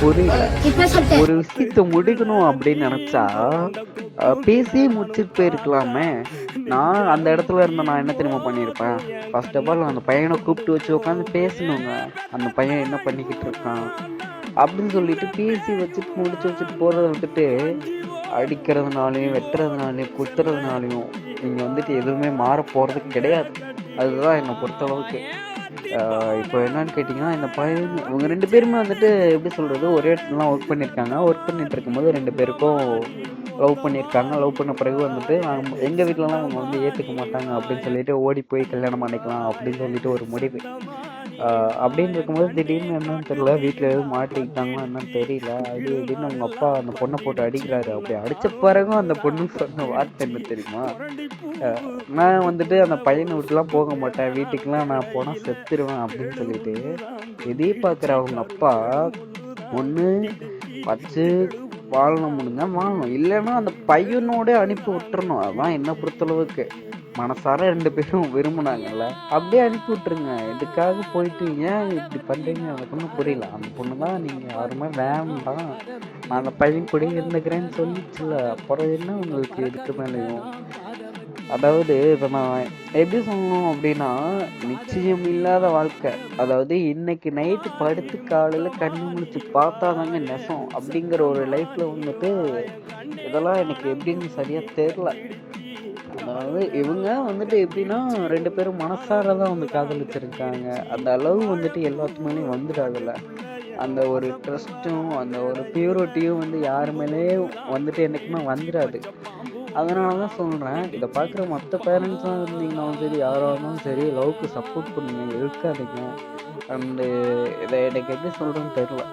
புரியல. ஒரு விஷயத்த முடிக்கணும் அப்படின்னு நினைச்சா பேசி முடிச்சுட்டு போயிருக்கலாமே. நான் அந்த இடத்துல இருந்த நான் என்ன தெரியுமா பண்ணியிருப்பேன்? ஃபர்ஸ்ட் ஆஃப் ஆல் அந்த பையனை கூப்பிட்டு வச்சு உட்காந்து பேசணுங்க. அந்த பையன் என்ன பண்ணிக்கிட்டு இருக்கான் அப்படின்னு சொல்லிட்டு பேசி வச்சுட்டு முடிச்சு வச்சுட்டு போறதை விட்டுட்டு அடிக்கிறதுனாலையும் வெட்டுறதுனாலையும் குத்துறதுனாலையும் நீங்க வந்துட்டு எதுவுமே மாற போறது கிடையாது. அதுதான் என்னை பொறுத்தளவுக்கு. இப்போ என்னன்னு கேட்டிங்கன்னா, இந்த பையன் இவங்க 2 பேருமே வந்துட்டு எப்படி சொல்றது, ஒரே இடத்துல தான் ஒர்க் பண்ணியிருக்காங்க. ஒர்க் பண்ணிட்டு இருக்கும்போது 2 பேருக்கும் லவ் பண்ணியிருக்காங்க. லவ் பண்ண பிறகு வந்துட்டு எங்க வீட்லலாம் அவங்க வந்து ஏத்துக்க மாட்டாங்க அப்படின்னு சொல்லிட்டு ஓடி போய் கல்யாணம் பண்ணிக்கலாம் அப்படின்னு சொல்லிட்டு ஒரு முடிவு. அப்படின்னு இருக்கும்போது திடீர்னு என்னன்னு தெரியல, வீட்டில் எதுவும் மாட்டிக்கிட்டாங்களா என்னன்னு தெரியல. அடி அடின்னு அவங்க அப்பா அந்த பொண்ணை போட்டு அடிக்கிறாரு. அப்படி அடிச்ச பிறகும் அந்த பொண்ணு சொன்ன வார்த்தை என்ன தெரியுமா? நான் வந்துட்டு அந்த பையனை விட்டுலாம் போக மாட்டேன், வீட்டுக்கெல்லாம் நான் போனால் செத்துருவேன் அப்படின்னு சொல்லிட்டு எதிர்பார்க்குற அவங்க அப்பா ஒன்று வச்சு வாழணும், முடிஞ்சா வாழணும், இல்லைன்னா அந்த பையனோட அனுப்பி விட்டுறணும். அதான் என்ன பொறுத்தளவுக்கு. மனசார 2 பேரும் விரும்புனாங்கல்ல, அப்படியே அனுப்பி விட்டுருங்க. இதுக்காக போயிட்டு ஏன் இப்படி பண்றீங்க? எனக்கு ஒன்றும் புரியல. அந்த பொண்ணு தான் நீங்க யாருமே வேண்டாம், நான் அந்த பையன் கூட இருந்துக்கிறேன்னு சொல்லிச்சுல, அப்புறம் என்ன உங்களுக்கு இதுக்கு மேலேயும்? அதாவது இதை நான் எப்படி சொல்லணும் அப்படின்னா, நிச்சயம் இல்லாத வாழ்க்கை. அதாவது இன்னைக்கு நைட்டு படுத்து காலையில கண்ணு முழிச்சு பார்த்தாதாங்க நெசம் அப்படிங்கிற ஒரு லைஃப்ல வந்துட்டு இதெல்லாம் எனக்கு எப்படின்னு சரியா தெரியல. அதாவது இவங்க வந்துட்டு எப்படின்னா 2 பேரும் மனசார தான் வந்து காதலிச்சிருக்காங்க. அந்த அளவு வந்துட்டு எல்லாத்துமேலேயும் வந்துடாதுல்ல. அந்த ஒரு ட்ரஸ்ட்டும் அந்த ஒரு பியூரிட்டியும் வந்து யார் மேலேயும் வந்துட்டு என்னைக்குமே வந்துடாது. அதனால தான் சொல்கிறேன், இதை பார்க்குற மற்ற பேரண்ட்ஸாக இருந்தீங்கன்னாலும் சரி, யாராக இருந்தாலும் சரி, லவ்க்கு சப்போர்ட் பண்ணுங்க, இருக்காதீங்க. அண்டு இதை எனக்கு எப்படி சொல்கிறேன்னு தெரில.